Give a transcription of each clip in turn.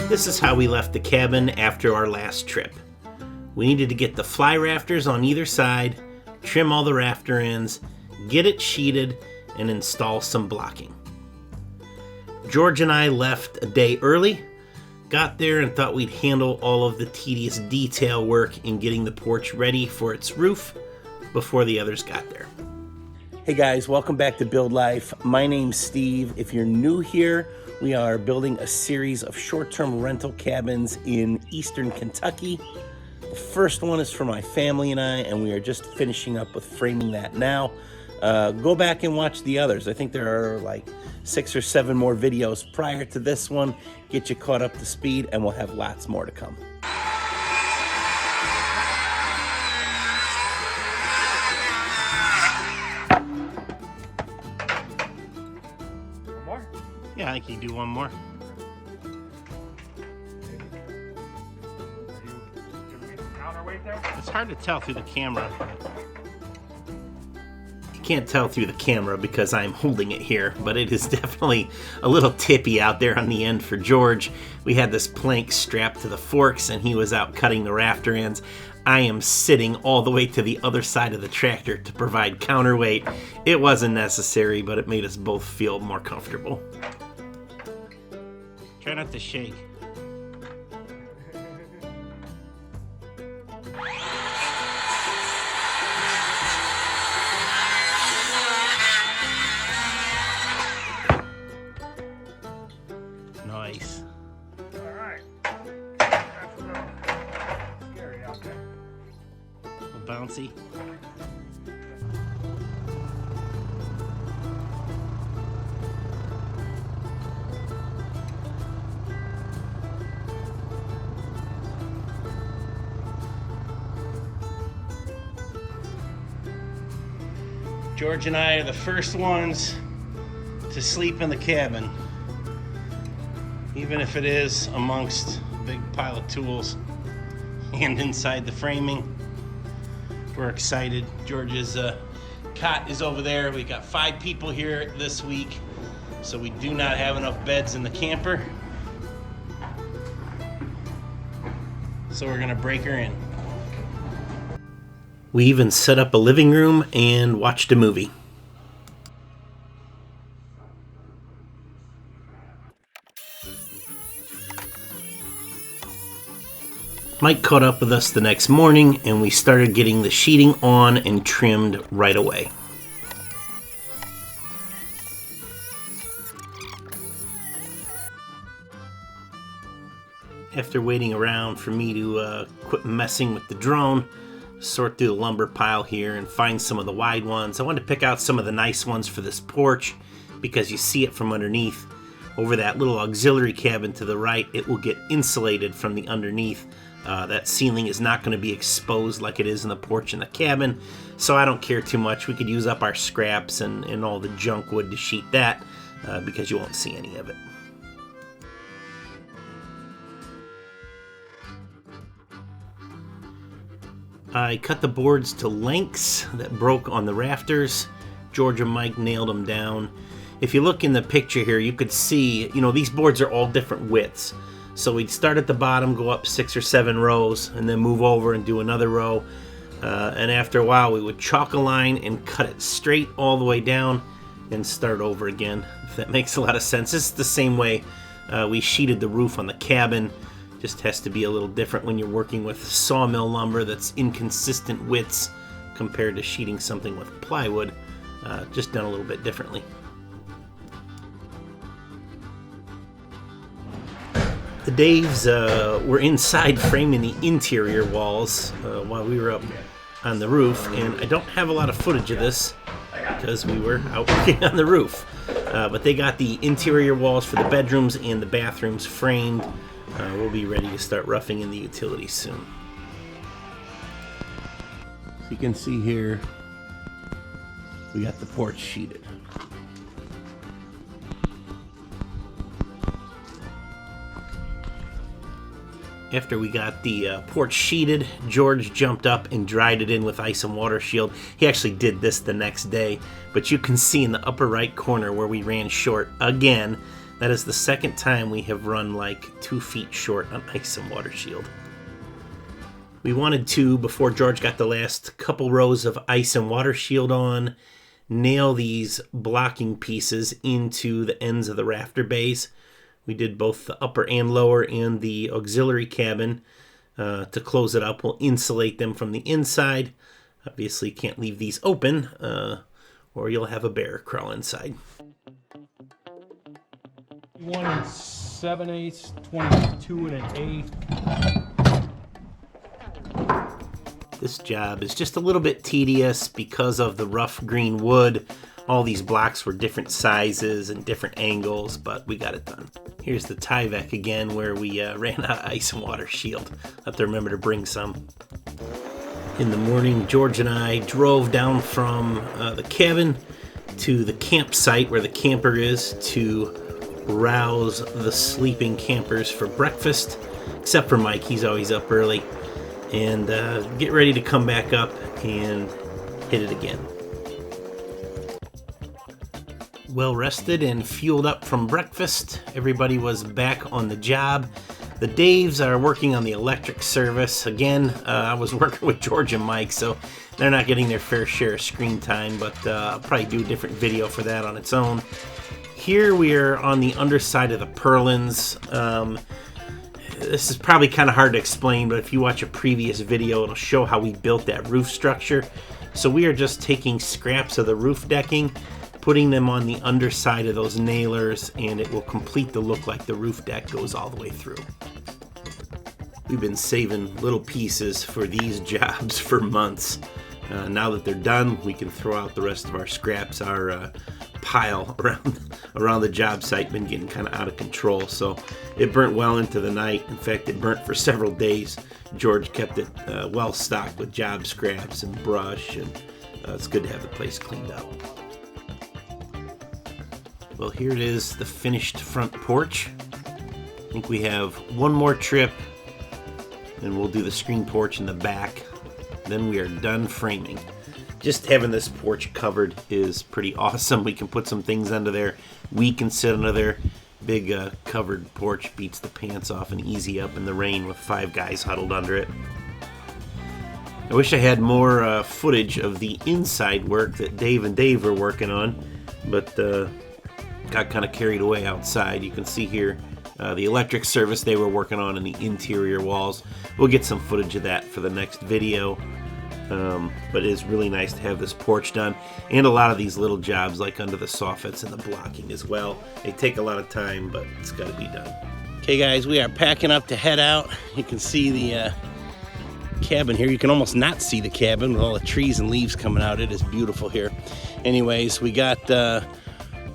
This is how we left the cabin after our last trip. We needed to get the fly rafters on either side, trim all the rafter ends, get it sheeted, and install some blocking. George and I left a day early, got there and thought we'd handle all of the tedious detail work in getting the porch ready for its roof before the others got there. Hey guys, welcome back to Build Life. My name's Steve. If you're new here, we are building a series of short-term rental cabins in eastern Kentucky. The first one is for my family and I, and we are just finishing up with framing that now. Go back and watch the others. I think there are like 6 or 7 more videos prior to this one. Get you caught up to speed, and we'll have lots more to come. Yeah, I think you can do one more. It's hard to tell through the camera. You can't tell through the camera because I'm holding it here, but it is definitely a little tippy out there on the end for George. We had this plank strapped to the forks and he was out cutting the rafter ends. I am sitting all the way to the other side of the tractor to provide counterweight. It wasn't necessary, but it made us both feel more comfortable. Try not to shake. Nice. All right. That's a little scary out there. A little bouncy. George and I are the first ones to sleep in the cabin, even if it is amongst a big pile of tools and inside the framing. We're excited. George's cot is over there. We got 5 people here this week, so we do not have enough beds in the camper. So we're gonna break her in. We even set up a living room and watched a movie. Mike caught up with us the next morning and we started getting the sheeting on and trimmed right away. After waiting around for me to quit messing with the drone, sort through the lumber pile here and find some of the wide ones. I wanted to pick out some of the nice ones for this porch because you see it from underneath. Over that little auxiliary cabin to the right, it will get insulated from the underneath. That ceiling is not going to be exposed like it is in the porch in the cabin, so I don't care too much. We could use up our scraps and all the junk wood to sheet that because you won't see any of it. I cut the boards to lengths that broke on the rafters. George and Mike nailed them down. If you look in the picture here, you could see, these boards are all different widths. So we'd start at the bottom, go up 6 or 7 rows, and then move over and do another row. And after a while, we would chalk a line and cut it straight all the way down and start over again, if that makes a lot of sense. This is the same way we sheeted the roof on the cabin. Just has to be a little different when you're working with sawmill lumber that's inconsistent widths compared to sheeting something with plywood, just done a little bit differently. The Daves were inside framing the interior walls while we were up on the roof, and I don't have a lot of footage of this because we were out working on the roof. But they got the interior walls for the bedrooms and the bathrooms framed. We'll be ready to start roughing in the utilities soon. So you can see here, we got the porch sheeted. After we got the porch sheeted, George jumped up and dried it in with ice and water shield. He actually did this the next day, but you can see in the upper right corner where we ran short again. That is the second time we have run like 2 feet short on ice and water shield. We wanted to, before George got the last couple rows of ice and water shield on, nail these blocking pieces into the ends of the rafter bays. We did both the upper and lower and the auxiliary cabin to close it up. We'll insulate them from the inside. Obviously, can't leave these open or you'll have a bear crawl inside. 1 7/8, 22 1/8. This job is just a little bit tedious because of the rough green wood. All these blocks were different sizes and different angles, but we got it done. Here's the Tyvek again where we ran out of ice and water shield. I have to remember to bring some. In the morning, George and I drove down from the cabin to the campsite where the camper is to rouse the sleeping campers for breakfast, except for Mike. He's always up early. And get ready to come back up and hit it again. Well rested and fueled up from breakfast. Everybody was back on the job. The Daves are working on the electric service. Again, I was working with George and Mike, so they're not getting their fair share of screen time, but I'll probably do a different video for that on its own. Here we are on the underside of the purlins. This is probably kind of hard to explain, but if you watch a previous video, it'll show how we built that roof structure. So we are just taking scraps of the roof decking, putting them on the underside of those nailers, and it will complete the look like the roof deck goes all the way through. We've been saving little pieces for these jobs for months. Now that they're done, we can throw out the rest of our scraps. Our pile around the job site been getting kind of out of control, so it burnt well into the night. In fact, it burnt for several days. George kept it well stocked with job scraps and brush, and it's good to have the place cleaned up. Well, here it is, the finished front porch. I think we have one more trip and we'll do the screen porch in the back. Then we are done framing. Just having this porch covered is pretty awesome. We can put some things under there. We can sit under there. Big covered porch beats the pants off and easy up in the rain with 5 guys huddled under it. I wish I had more footage of the inside work that Dave and Dave were working on, but got kind of carried away outside. You can see here the electric service they were working on in the interior walls. We'll get some footage of that for the next video. But it is really nice to have this porch done, and a lot of these little jobs like under the soffits and the blocking as well. They take a lot of time, but it's got to be done. Okay guys, we are packing up to head out. You can see the cabin here. You can almost not see the cabin with all the trees and leaves coming out. It is beautiful here. Anyways, we got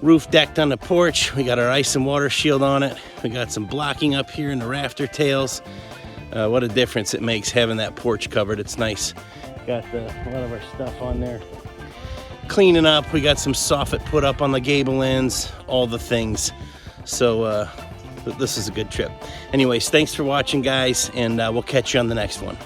roof decked on the porch. We got our ice and water shield on it. We got some blocking up here in the rafter tails. What a difference it makes having that porch covered. It's nice. Got a lot of our stuff on there. Cleaning up. We got some soffit put up on the gable ends. All the things. So this is a good trip. Anyways, thanks for watching, guys, and we'll catch you on the next one.